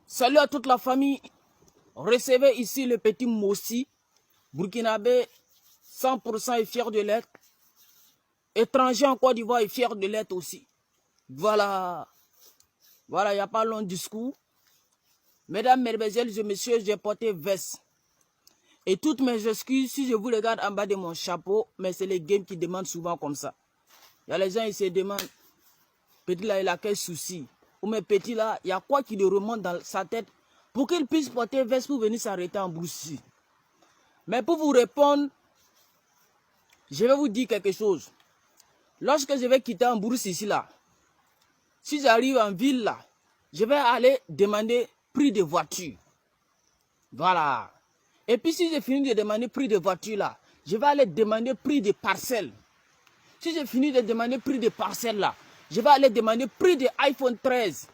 Salut à toute la famille. Recevez ici le petit Mossi, burkinabé, 100% est fier de l'être. Étranger en Côte d'Ivoire est fier de l'être aussi. Voilà. Voilà, il n'y a pas long discours. Mesdames, mesdemoiselles et messieurs, j'ai porté veste. Et toutes mes excuses, si je vous regarde en bas de mon chapeau, mais c'est les games qui demandent souvent comme ça. Il y a les gens, ils se demandent, petit là, il a quel souci? Ou mes petits là, il y a quoi qui le remonte dans sa tête pour qu'il puisse porter veste pour venir s'arrêter en brousse. Mais pour vous répondre, je vais vous dire quelque chose. Lorsque je vais quitter en brousse ici là, si j'arrive en ville là, je vais aller demander prix de voiture. Voilà. Et puis si j'ai fini de demander prix de voiture là, je vais aller demander prix de parcelle. Si j'ai fini de demander prix de parcelle là, je vais aller demander prix de iPhone 13.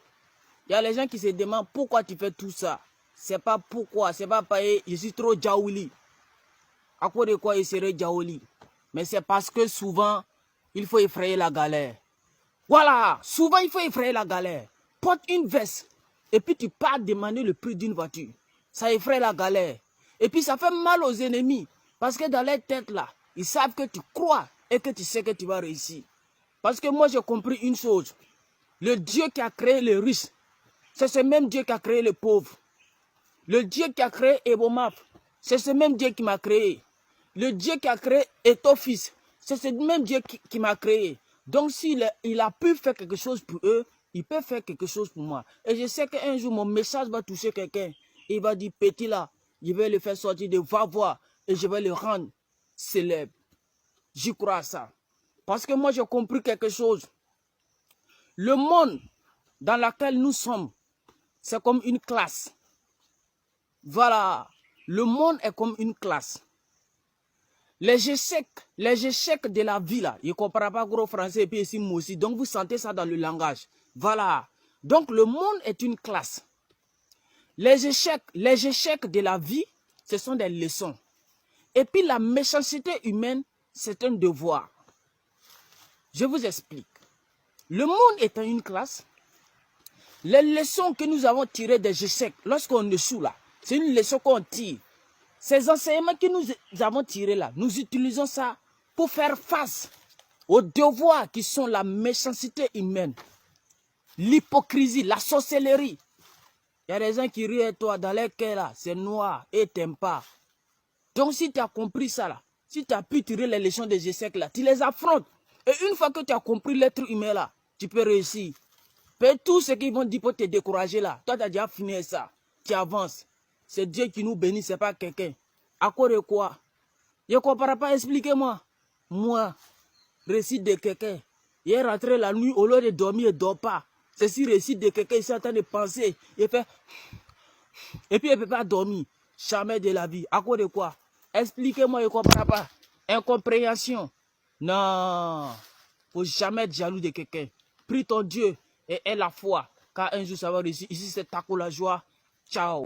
Il y a les gens qui se demandent pourquoi tu fais tout ça. C'est pas pourquoi, c'est pas parce que je suis trop jaouli. À cause de quoi il serait jaouli? Mais c'est parce que souvent, il faut effrayer la galère. Voilà, souvent il faut effrayer la galère. Porte une veste et puis tu pars demander le prix d'une voiture. Ça effraie la galère. Et puis ça fait mal aux ennemis. Parce que dans leur tête là, ils savent que tu crois et que tu sais que tu vas réussir. Parce que moi j'ai compris une chose. Le Dieu qui a créé les riches, c'est ce même Dieu qui a créé les pauvres. Le Dieu qui a créé Ebomap, c'est ce même Dieu qui m'a créé. Le Dieu qui a créé Etofis, c'est ce même Dieu qui m'a créé. Donc s'il a pu faire quelque chose pour eux, il peut faire quelque chose pour moi. Et je sais qu'un jour, mon message va toucher quelqu'un. Il va dire, petit là, je vais le faire sortir de va-voir et je vais le rendre célèbre. J'y crois à ça. Parce que moi, j'ai compris quelque chose. Le monde dans lequel nous sommes, c'est comme une classe. Voilà. Le monde est comme une classe. Les échecs de la vie là, je ne comprends pas gros français et puis ici moi aussi. Donc vous sentez ça dans le langage. Voilà. Donc le monde est une classe. Les échecs de la vie, ce sont des leçons. Et puis la méchanceté humaine, c'est un devoir. Je vous explique. Le monde étant une classe, les leçons que nous avons tirées des échecs, lorsqu'on échoue là, c'est une leçon qu'on tire. Ces enseignements que nous avons tirés là, nous utilisons ça pour faire face aux devoirs qui sont la méchanceté humaine, l'hypocrisie, la sorcellerie. Il y a des gens qui rient à toi dans les cœurs là, c'est noir et t'aimes pas. Donc si tu as compris ça là, si tu as pu tirer les leçons des échecs là, tu les affrontes. Et une fois que tu as compris l'être humain là, tu peux réussir. Mais tout ce qu'ils vont dire pour te décourager là, toi tu as déjà fini ça, tu avances. C'est Dieu qui nous bénit, c'est pas quelqu'un. À cause de quoi? Je ne comprends pas, expliquez-moi. Moi, récit de quelqu'un. Il est rentré la nuit, au lieu de dormir, il ne dort pas. C'est si récit de quelqu'un, il est en train de penser. Il fait... Et puis il ne peut pas dormir. Jamais de la vie. À cause de quoi? Expliquez-moi, je ne comprends pas. Incompréhension. Non. Il ne faut jamais être jaloux de quelqu'un. Prie ton Dieu et aie la foi. Car un jour ça va réussir. Ici c'est Taco la joie. Ciao.